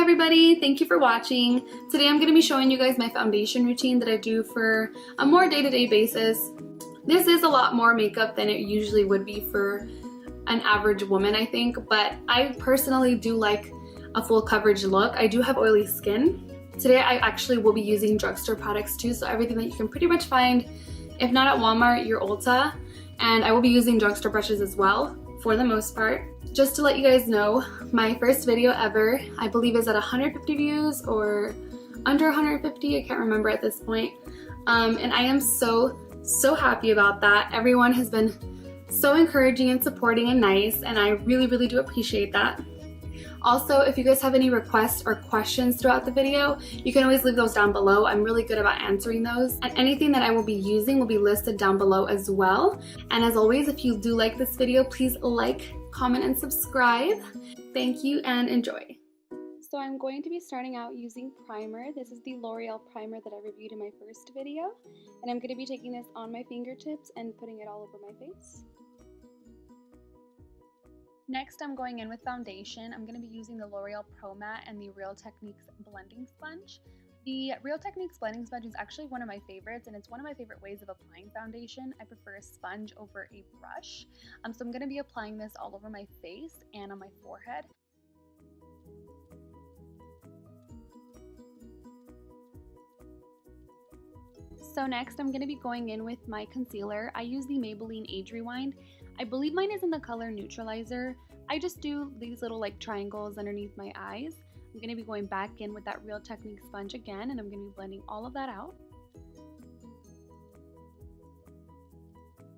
everybody, thank you for watching. Today I'm going to be showing you guys my foundation routine that I do for a more day-to-day basis. This is a lot more makeup than it usually would be for an average woman, I think, but I personally do like a full coverage look. I do have oily skin. Today I actually will be using drugstore products too, so everything that you can pretty much find, if not at Walmart, your Ulta, and I will be using drugstore brushes as well for the most part. Just to let you guys know, my first video ever, I believe, is at 150 views or under 150, I can't remember at this point. And I am so happy about that. Everyone has been so encouraging and supporting and nice, and I really do appreciate that. Also, if you guys have any requests or questions throughout the video, you can always leave those down below. I'm really good about answering those. And anything that I will be using will be listed down below as well. And as always, if you do like this video, please like, comment, and subscribe. Thank you and enjoy. So I'm going to be starting out using primer. This is the L'Oreal primer that I reviewed in my first video. And I'm going to be taking this on my fingertips and putting it all over my face. Next, I'm going in with foundation. I'm going to be using the L'Oreal Pro Matte and the Real Techniques blending sponge. The Real Techniques blending sponge is actually one of my favorites, and it's one of my favorite ways of applying foundation. I prefer a sponge over a brush. So I'm going to be applying this all over my face and on my forehead. So next, I'm going to be going in with my concealer. I use the Maybelline Age Rewind. I believe mine is in the color Neutralizer. I just do these little like triangles underneath my eyes. I'm going to be going back in with that Real Techniques sponge again, and I'm going to be blending all of that out.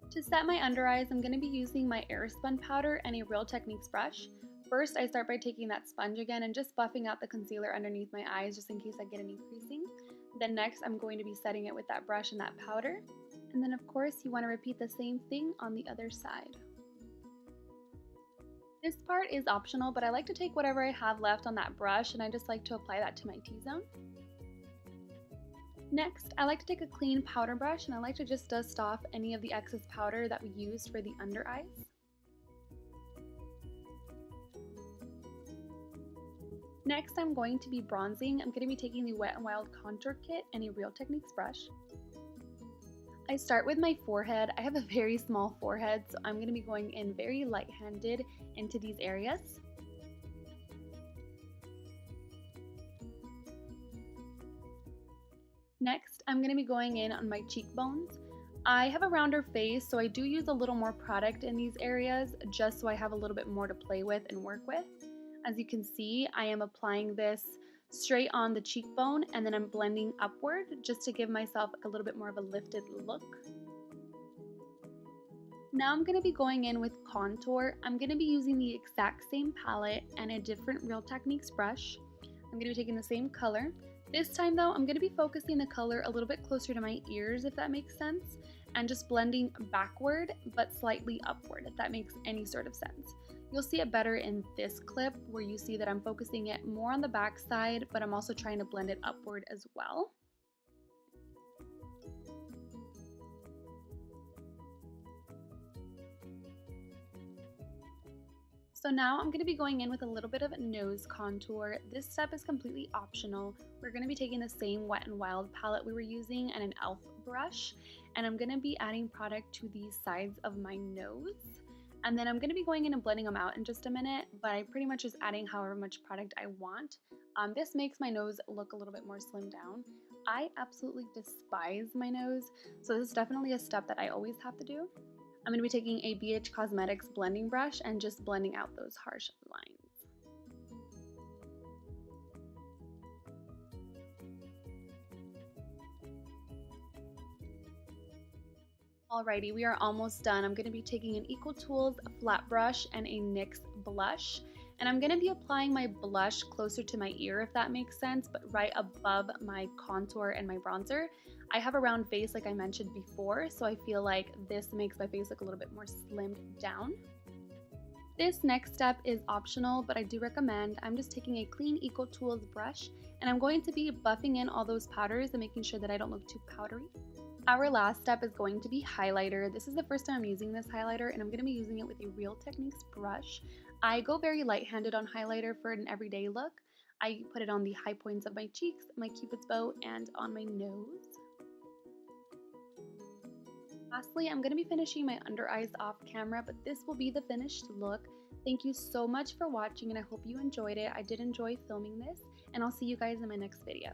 To set my under eyes, I'm going to be using my Airspun powder and a Real Techniques brush. First, I start by taking that sponge again and just buffing out the concealer underneath my eyes just in case I get any creasing. Then next, I'm going to be setting it with that brush and that powder. And then of course, you want to repeat the same thing on the other side. This part is optional, but I like to take whatever I have left on that brush and I just like to apply that to my T-zone. Next, I like to take a clean powder brush and I like to just dust off any of the excess powder that we used for the under eyes. Next, I'm going to be bronzing. I'm going to be taking the Wet n Wild Contour Kit and a Real Techniques brush. I start with my forehead. I have a very small forehead, so I'm going to be going in very light-handed into these areas. Next, I'm going to be going in on my cheekbones. I have a rounder face, so I do use a little more product in these areas just so I have a little bit more to play with and work with. As you can see, I am applying this straight on the cheekbone and then I'm blending upward just to give myself a little bit more of a lifted look. Now I'm going to be going in with contour. I'm going to be using the exact same palette and a different Real Techniques brush. I'm going to be taking the same color. This time though, I'm going to be focusing the color a little bit closer to my ears, if that makes sense, and just blending backward but slightly upward, if that makes any sort of sense. You'll see it better in this clip where you see that I'm focusing it more on the back side, but I'm also trying to blend it upward as well. So now I'm going to be going in with a little bit of nose contour. This step is completely optional. We're going to be taking the same Wet n Wild palette we were using and an e.l.f. brush, and I'm going to be adding product to the sides of my nose. And then I'm going to be going in and blending them out in just a minute, but I'm pretty much just adding however much product I want. This makes my nose look a little bit more slimmed down. I absolutely despise my nose, so this is definitely a step that I always have to do. I'm going to be taking a BH Cosmetics blending brush and just blending out those harsh lines. Alrighty, we are almost done. I'm going to be taking an Equal Tools flat brush and a NYX blush. And I'm going to be applying my blush closer to my ear, if that makes sense, but right above my contour and my bronzer. I have a round face like I mentioned before, so I feel like this makes my face look a little bit more slimmed down. This next step is optional, but I do recommend. I'm just taking a clean Equal Tools brush and I'm going to be buffing in all those powders and making sure that I don't look too powdery. Our last step is going to be highlighter. This is the first time I'm using this highlighter and I'm going to be using it with a Real Techniques brush. I go very light-handed on highlighter for an everyday look. I put it on the high points of my cheeks, my cupid's bow, and on my nose. Lastly, I'm going to be finishing my under eyes off camera, but this will be the finished look. Thank you so much for watching, and I hope you enjoyed it. I did enjoy filming this, and I'll see you guys in my next video.